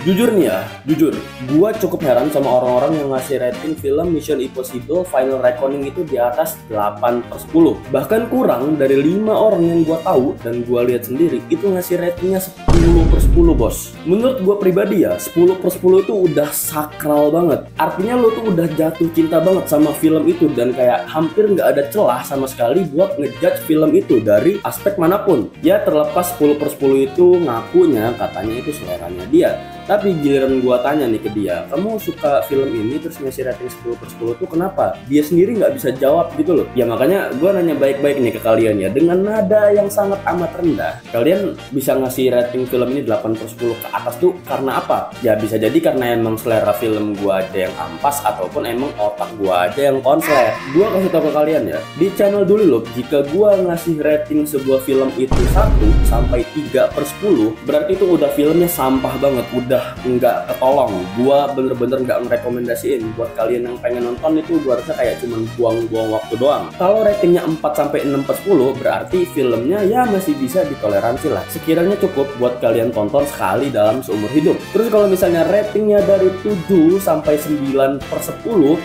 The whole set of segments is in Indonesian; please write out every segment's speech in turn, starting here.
Jujur nih ya, jujur, gua cukup heran sama orang-orang yang ngasih rating film Mission Impossible Final Reckoning itu di atas 8/10. Bahkan kurang dari 5 orang yang gua tahu dan gua lihat sendiri itu ngasih ratingnya 10/10, bos. Menurut gua pribadi ya, 10/10 itu udah sakral banget. Artinya lo tuh udah jatuh cinta banget sama film itu dan kayak hampir nggak ada celah sama sekali buat ngejudge film itu dari aspek manapun. Ya terlepas 10/10 itu ngakunya katanya itu seleranya dia. Tapi giliran gua tanya nih ke dia, kamu suka film ini terus ngasih rating 10/10 tuh kenapa? Dia sendiri nggak bisa jawab gitu loh. Ya makanya gua nanya baik-baik nih ke kalian ya, dengan nada yang sangat amat rendah. Kalian bisa ngasih rating film ini 8/10 ke atas tuh karena apa? Ya bisa jadi karena emang selera film gua aja yang ampas ataupun emang otak gua aja yang konslet. Gua kasih tau ke kalian ya, di channel dulu loh, jika gua ngasih rating sebuah film itu 1 sampai 3/10, berarti itu udah filmnya sampah banget, udah nggak ketolong. Gua bener-bener nggak merekomendasiin buat kalian yang pengen nonton. Itu gua rasa kayak cuman buang-buang waktu doang. Kalau ratingnya 4 sampai 6/10 berarti filmnya ya masih bisa ditoleransi lah, sekiranya cukup buat kalian tonton sekali dalam seumur hidup. Terus kalau misalnya ratingnya dari 7 sampai 9/10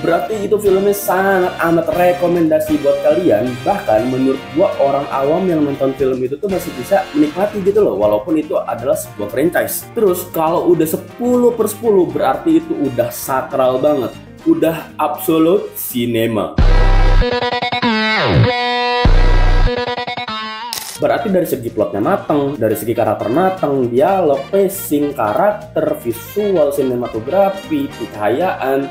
berarti itu filmnya sangat amat rekomendasi buat kalian. Bahkan menurut gua orang awam yang nonton film itu tuh masih bisa menikmati gitu loh, walaupun itu adalah sebuah franchise. Terus kalau udah 10/10 berarti itu udah sakral banget, udah absolute cinema. Berarti dari segi plotnya mateng, dari segi karakter mateng, dialog, pacing, karakter, visual, sinematografi, pencahayaan,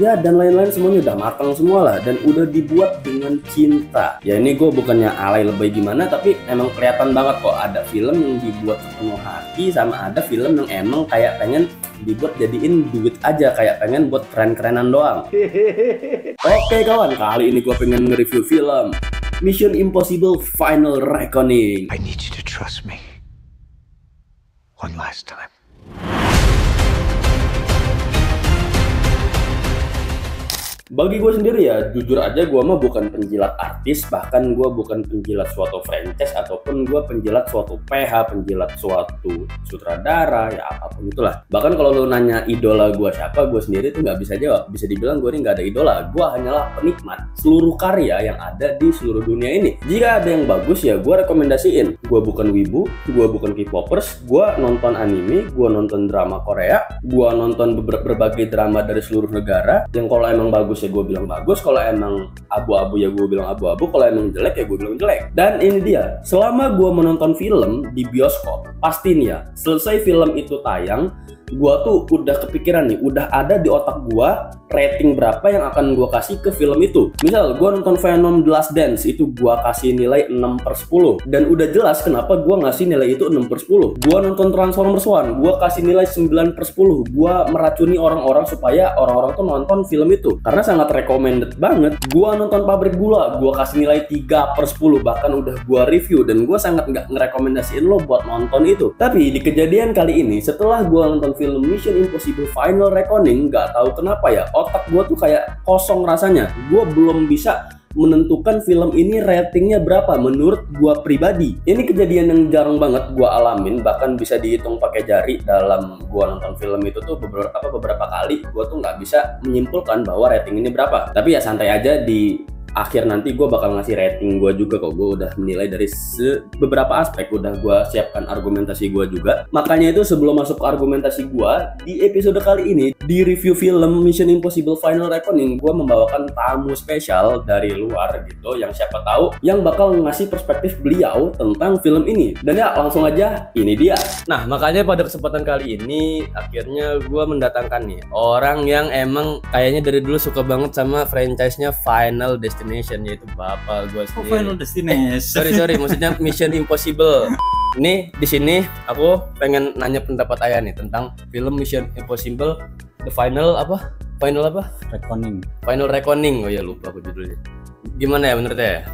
ya dan lain-lain semuanya udah matang semua lah dan udah dibuat dengan cinta. Ya ini gue bukannya alay lebay gimana, tapi emang kelihatan banget kok ada film yang dibuat sepenuh hati sama ada film yang emang kayak pengen dibuat jadiin duit aja, kayak pengen buat keren-kerenan doang. Oke kawan, kali ini gue pengen nge-review film Mission Impossible Final Reckoning. I need you to trust me one last time. Bagi gue sendiri ya, jujur aja gue mah bukan penjilat artis, bahkan gue bukan penjilat suatu franchise ataupun gue penjilat suatu PH, penjilat suatu sutradara, ya apapun itulah. Bahkan kalau lo nanya idola gue siapa, gue sendiri tuh nggak bisa jawab. Bisa dibilang gue ini nggak ada idola, gue hanyalah penikmat seluruh karya yang ada di seluruh dunia ini. Jika ada yang bagus ya gue rekomendasiin. Gue bukan wibu, gue bukan K-popers, gue nonton anime, gue nonton drama Korea, gue nonton berbagai drama dari seluruh negara. Yang kalau emang bagus ya gue bilang bagus, kalau emang abu-abu ya gue bilang abu-abu, kalau emang jelek ya gue bilang jelek. Dan ini dia, selama gue menonton film di bioskop, pasti nih ya, selesai film itu tayang, gue tuh udah kepikiran nih, udah ada di otak gue rating berapa yang akan gue kasih ke film itu. Misal gue nonton Venom The Last Dance, itu gue kasih nilai 6/10, dan udah jelas kenapa gue ngasih nilai itu 6/10. Gue nonton Transformers One, gue kasih nilai 9/10. Gue meracuni orang-orang supaya orang-orang tuh nonton film itu karena sangat recommended banget. Gue nonton Pabrik Gula, gue kasih nilai 3/10, bahkan udah gue review dan gue sangat nggak ngerekomendasiin lo buat nonton itu. Tapi di kejadian kali ini, setelah gue nonton film Mission Impossible Final Reckoning, nggak tahu kenapa ya, otak gue tuh kayak kosong rasanya. Gue belum bisa menentukan film ini ratingnya berapa menurut gue pribadi. Ini kejadian yang jarang banget gue alamin, bahkan bisa dihitung pakai jari dalam gue nonton film itu tuh beberapa kali gue tuh nggak bisa menyimpulkan bahwa rating ini berapa. Tapi ya santai aja, di akhir nanti gue bakal ngasih rating gue juga kok. Gue udah menilai dari beberapa aspek, udah gue siapkan argumentasi gue juga. Makanya itu sebelum masuk ke argumentasi gue, di episode kali ini, di review film Mission Impossible Final Reckoning, gue membawakan tamu spesial dari luar gitu, yang siapa tahu yang bakal ngasih perspektif beliau tentang film ini. Dan ya langsung aja, ini dia. Nah makanya pada kesempatan kali ini akhirnya gue mendatangkan nih orang yang emang kayaknya dari dulu suka banget sama franchise-nya Final Destination, yaitu bapak gue sendiri. Final Destination. Sorry, maksudnya Mission Impossible. Nih di sini aku pengen nanya pendapat Ayah nih tentang film Mission Impossible The Final apa? Reckoning. Final Reckoning. Oh ya lupa aku judulnya. Gimana ya menurut ya?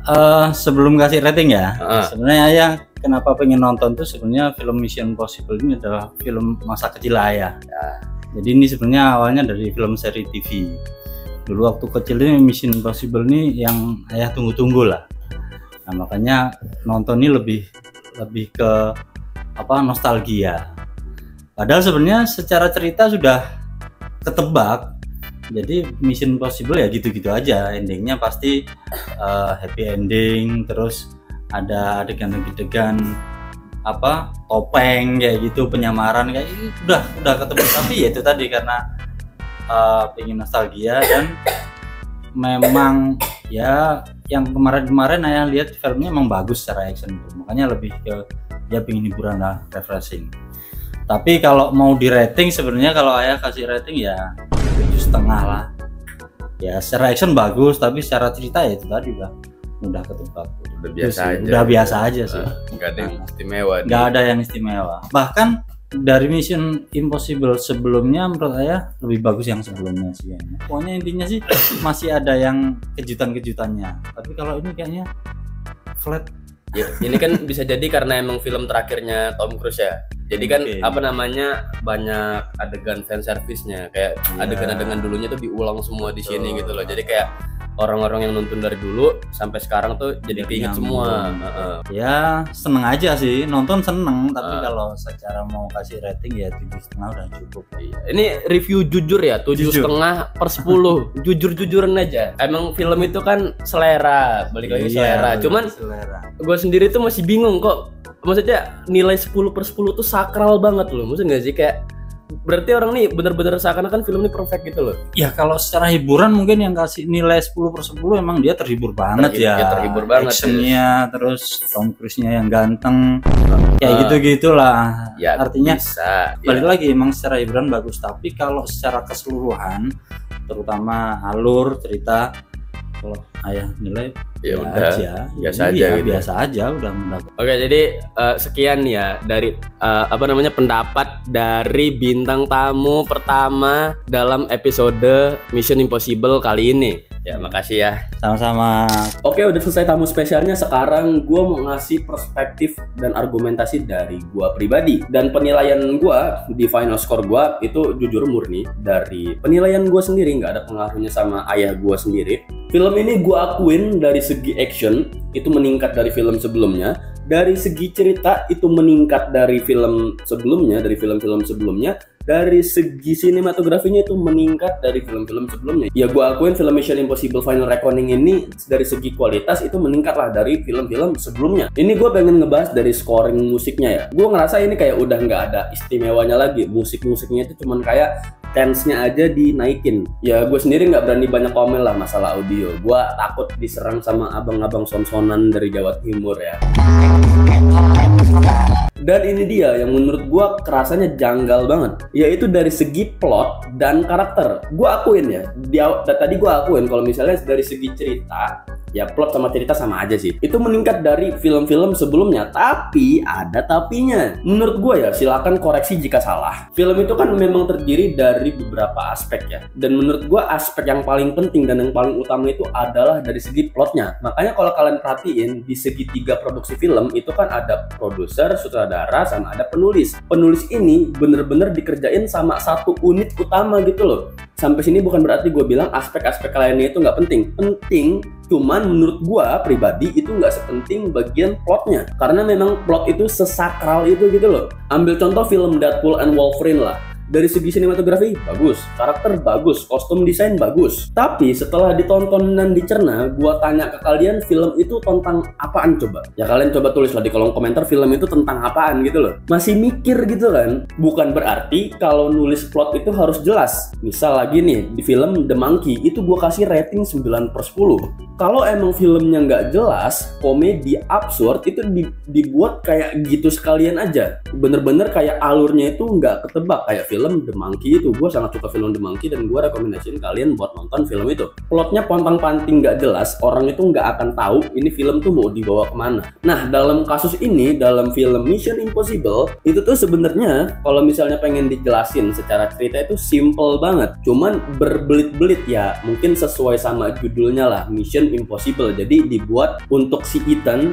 Sebelum kasih rating ya, sebenarnya Ayah kenapa pengen nonton tuh sebenarnya film Mission Impossible ini adalah film masa kecil Ayah. Jadi ini sebenarnya awalnya dari film seri TV. Dulu waktu kecil ini Mission Impossible ini yang Ayah tunggu-tunggu lah. Nah makanya nonton ini lebih ke nostalgia. Padahal sebenarnya secara cerita sudah ketebak. Jadi Mission Impossible ya gitu-gitu aja, endingnya pasti happy ending, terus ada adegan-adegan apa topeng kayak gitu, penyamaran kayak itu udah ketebak. Tapi ya itu tadi karena pengen nostalgia dan memang ya yang kemarin-kemarin Ayah lihat filmnya emang bagus secara action itu, makanya lebih ke dia pengen hiburan lah, refreshing. Tapi kalau mau di rating sebenarnya kalau Ayah kasih rating ya 7,5 lah. Ya secara action bagus, tapi secara cerita ya itu tadi udah ketebak. Udah biasa aja. Udah biasa aja sih. Nggak ada yang istimewa. Nggak ada yang istimewa. Bahkan dari Mission Impossible sebelumnya menurut saya lebih bagus yang sebelumnya sih. Pokoknya intinya sih masih ada yang kejutan-kejutannya. Tapi kalau ini kayaknya flat. Ya, ini kan bisa jadi karena emang film terakhirnya Tom Cruise ya. Jadi kan apa namanya banyak adegan fan service-nya, kayak adegan-adegan dulunya tuh diulang semua di sini gitu loh. Jadi kayak orang-orang yang nonton dari dulu sampai sekarang tuh jadi keinget semua. Ya seneng aja sih, nonton seneng. Tapi kalau secara mau kasih rating ya 7,5 udah cukup. Iya. Ini review jujur ya, 7,5/10. Jujur-jujuran aja. Emang film itu kan selera, balik lagi selera. Cuman gue sendiri tuh masih bingung kok. Maksudnya nilai 10/10 tuh sakral banget loh. Maksud nggak sih kayak berarti orang nih bener-bener seakan-akan film ini perfect gitu loh. Ya kalau secara hiburan mungkin yang kasih nilai 10/10 emang dia terhibur banget ya. Terhibur banget. Actionnya, terus Tom Cruise-nya yang ganteng, kayak gitu-gitulah. Ya, artinya bisa, balik lagi emang secara hiburan bagus. Tapi kalau secara keseluruhan, terutama alur cerita, kalau Ayah nilai ya udah aja, biasa aja gitu. Biasa aja udah mendapat. Oke, jadi sekian ya dari pendapat dari bintang tamu pertama dalam episode Mission Impossible kali ini. Ya, makasih ya. Sama-sama. Oke, udah selesai tamu spesialnya. Sekarang gue mau ngasih perspektif dan argumentasi dari gue pribadi. Dan penilaian gue di final score gue itu jujur murni dari penilaian gue sendiri, nggak ada pengaruhnya sama ayah gue sendiri. Film ini gue akuin dari segi action itu meningkat dari film sebelumnya. Dari segi cerita itu meningkat dari film sebelumnya, dari film-film sebelumnya. Dari segi sinematografinya itu meningkat dari film-film sebelumnya. Ya gue akuin film Mission Impossible Final Reckoning ini dari segi kualitas itu meningkat lah dari film-film sebelumnya. Ini gue pengen ngebahas dari scoring musiknya ya. Gue ngerasa ini kayak udah nggak ada istimewanya lagi. Musik-musiknya itu cuman kayak tense-nya aja dinaikin. Ya gue sendiri nggak berani banyak komen lah masalah audio. Gue takut diserang sama abang-abang son-sonan dari Jawa Timur ya. Dan ini dia yang menurut gue kerasanya janggal banget, yaitu dari segi plot dan karakter. Gue akuin ya, tadi gue akuin kalau misalnya dari segi cerita, ya plot sama cerita sama aja sih. Itu meningkat dari film-film sebelumnya, tapi ada tapinya. Menurut gue ya, silakan koreksi jika salah. Film itu kan memang terdiri dari beberapa aspek ya. Dan menurut gue aspek yang paling penting dan yang paling utama itu adalah dari segi plotnya. Makanya kalau kalian perhatiin di segi 3 produksi film itu kan ada produser, sutradara, sama ada penulis. Penulis ini bener-bener dikerjain sama satu unit utama gitu loh. Sampai sini bukan berarti gue bilang aspek-aspek lainnya itu nggak penting. Penting, cuman menurut gue pribadi itu nggak sepenting bagian plotnya. Karena memang plot itu sesakral itu gitu loh. Ambil contoh film Deadpool and Wolverine lah. Dari segi sinematografi bagus, karakter bagus, kostum desain bagus. Tapi setelah ditonton dan dicerna, gua tanya ke kalian film itu tentang apaan coba? Ya kalian coba tulislah di kolom komentar film itu tentang apaan gitu loh. Masih mikir gitu kan? Bukan berarti kalau nulis plot itu harus jelas. Misal lagi nih di film The Monkey itu gua kasih rating 9/10. Kalau emang filmnya nggak jelas, komedi absurd itu dibuat kayak gitu sekalian aja. Bener-bener kayak alurnya itu nggak ketebak kayak film The Monkey itu. Gue sangat suka film The Monkey dan gue rekomendasiin kalian buat nonton film itu. Plotnya pontang-panting nggak jelas, orang itu nggak akan tahu ini film tuh mau dibawa kemana. Nah dalam kasus ini, dalam film Mission Impossible itu tuh sebenarnya kalau misalnya pengen dijelasin secara cerita itu simple banget, cuman berbelit-belit ya, mungkin sesuai sama judulnya lah, Mission Impossible. Jadi dibuat untuk si Ethan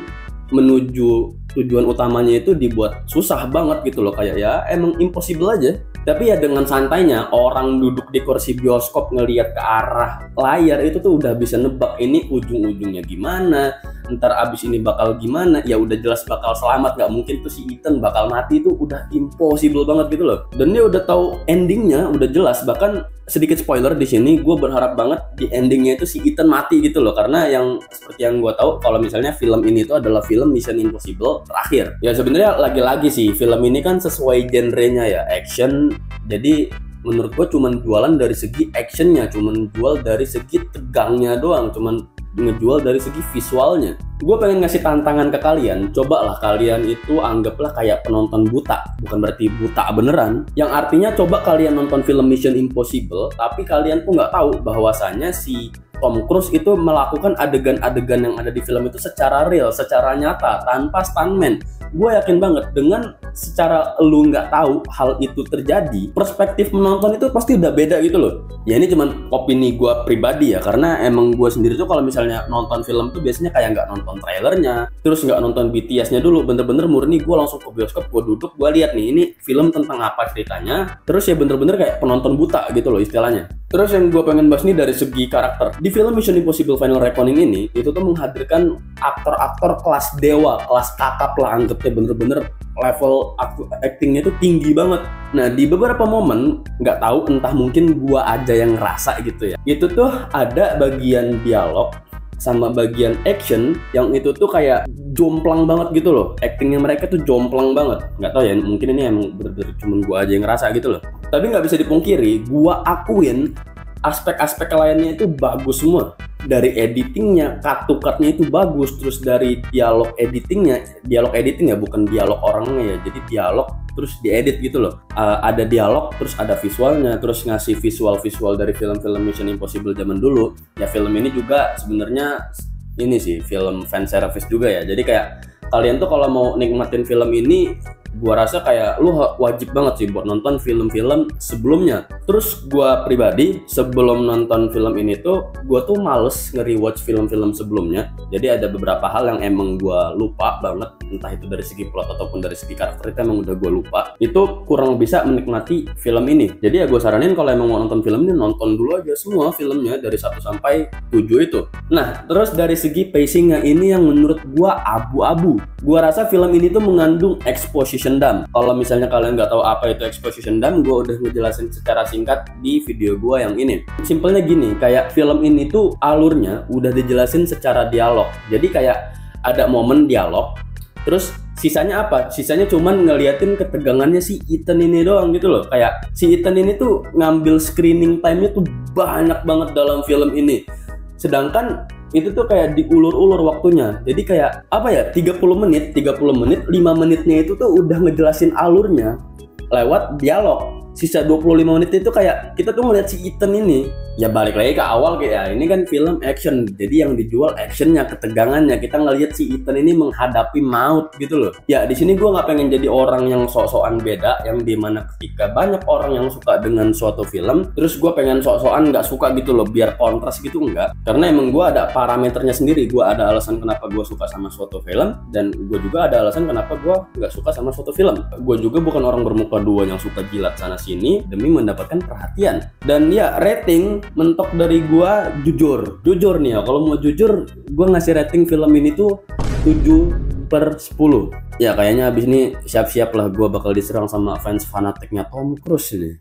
menuju tujuan utamanya itu dibuat susah banget gitu loh, kayak ya emang impossible aja. Tapi ya dengan santainya orang duduk di kursi bioskop ngelihat ke arah layar itu tuh udah bisa nebak ini ujung-ujungnya gimana, ntar abis ini bakal gimana, ya udah jelas bakal selamat, nggak mungkin tuh si Ethan bakal mati, itu udah impossible banget gitu loh. Dan dia udah tahu endingnya, udah jelas. Bahkan sedikit spoiler di sini, gue berharap banget di endingnya itu si Ethan mati gitu loh, karena yang seperti yang gue tahu kalau misalnya film ini itu adalah film Mission Impossible terakhir. Ya sebenarnya lagi-lagi sih film ini kan sesuai genrenya ya, action. Jadi menurut gue cuman jualan dari segi actionnya, cuman jual dari segi tegangnya doang, cuman ngejual dari segi visualnya. Gue pengen ngasih tantangan ke kalian, cobalah kalian itu anggaplah kayak penonton buta, bukan berarti buta beneran, yang artinya coba kalian nonton film Mission Impossible, tapi kalian tuh nggak tahu bahwasannya si Tom Cruise itu melakukan adegan-adegan yang ada di film itu secara real, secara nyata, tanpa stuntman. Gue yakin banget dengan secara lu nggak tahu hal itu terjadi, perspektif menonton itu pasti udah beda gitu loh. Ya ini cuman opini gue pribadi ya, karena emang gue sendiri tuh kalau misalnya nonton film tuh biasanya kayak nggak nonton trailernya, terus nggak nonton BTS-nya dulu, bener-bener murni gue langsung ke bioskop, gue duduk, gue lihat nih ini film tentang apa ceritanya, terus ya bener-bener kayak penonton buta gitu loh istilahnya. Terus yang gue pengen bahas nih dari segi karakter. Di film Mission Impossible Final Reckoning ini, itu tuh menghadirkan aktor-aktor kelas dewa, kelas kakap lah anggapnya, bener-bener level actingnya itu tinggi banget. Nah di beberapa momen, nggak tahu entah mungkin gue aja yang ngerasa gitu ya, itu tuh ada bagian dialog sama bagian action yang itu tuh kayak jomplang banget gitu loh. Actingnya mereka tuh jomplang banget. Nggak tahu ya, mungkin ini emang bener-bener cuman gue aja yang ngerasa gitu loh. Tapi nggak bisa dipungkiri, gue akuin aspek-aspek lainnya itu bagus semua. Dari editingnya, cut to cutnya itu bagus. Terus dari dialog editingnya, dialog editing ya, bukan dialog orangnya ya, jadi dialog terus diedit gitu loh. Ada dialog terus ada visualnya, terus ngasih visual dari film-film Mission Impossible zaman dulu. Ya film ini juga sebenarnya ini sih film fan service juga ya. Jadi kayak kalian tuh kalau mau nikmatin film ini, gua rasa kayak lu wajib banget sih buat nonton film-film sebelumnya. Terus gua pribadi sebelum nonton film ini tuh gua tuh males nge-rewatch film-film sebelumnya. Jadi ada beberapa hal yang emang gua lupa banget, entah itu dari segi plot ataupun dari segi karakter, itu emang udah gua lupa. Itu kurang bisa menikmati film ini. Jadi ya gua saranin kalau emang mau nonton film ini, nonton dulu aja semua filmnya dari 1 sampai 7 itu. Nah, terus dari segi pacingnya ini yang menurut gua abu-abu. Gua rasa film ini tuh mengandung exposition dump. Kalau misalnya kalian nggak tahu apa itu exposition dump, gue udah ngejelasin secara singkat di video gue yang ini. Simpelnya gini, kayak film ini tuh alurnya udah dijelasin secara dialog. Jadi kayak ada momen dialog, terus sisanya apa? Sisanya cuman ngeliatin ketegangannya si Ethan ini doang gitu loh. Kayak si Ethan ini tuh ngambil screening time-nya tuh banyak banget dalam film ini. Sedangkan itu tuh kayak diulur-ulur waktunya. Jadi kayak apa ya, 30 menit, 5 menitnya itu tuh udah ngejelasin alurnya lewat dialog. Sisa 25 menit itu kayak kita tuh ngeliat si Ethan ini, ya balik lagi ke awal kayak ya, ini kan film action, jadi yang dijual actionnya, ketegangannya. Kita ngeliat si Ethan ini menghadapi maut gitu loh. Ya di sini gue nggak pengen jadi orang yang sok-sokan beda, yang dimana ketika banyak orang yang suka dengan suatu film, terus gue pengen sok-sokan nggak suka gitu loh, biar kontras gitu, enggak. Karena emang gue ada parameternya sendiri, gue ada alasan kenapa gue suka sama suatu film, dan gue juga ada alasan kenapa gue nggak suka sama suatu film. Gue juga bukan orang bermuka dua yang suka jilat sana sini demi mendapatkan perhatian. Dan ya rating mentok dari gua jujur nih ya, kalau mau jujur gua ngasih rating film ini tuh 7/10. Ya kayaknya abis ini siap-siap lah gua bakal diserang sama fans fanatiknya Tom Cruise ini.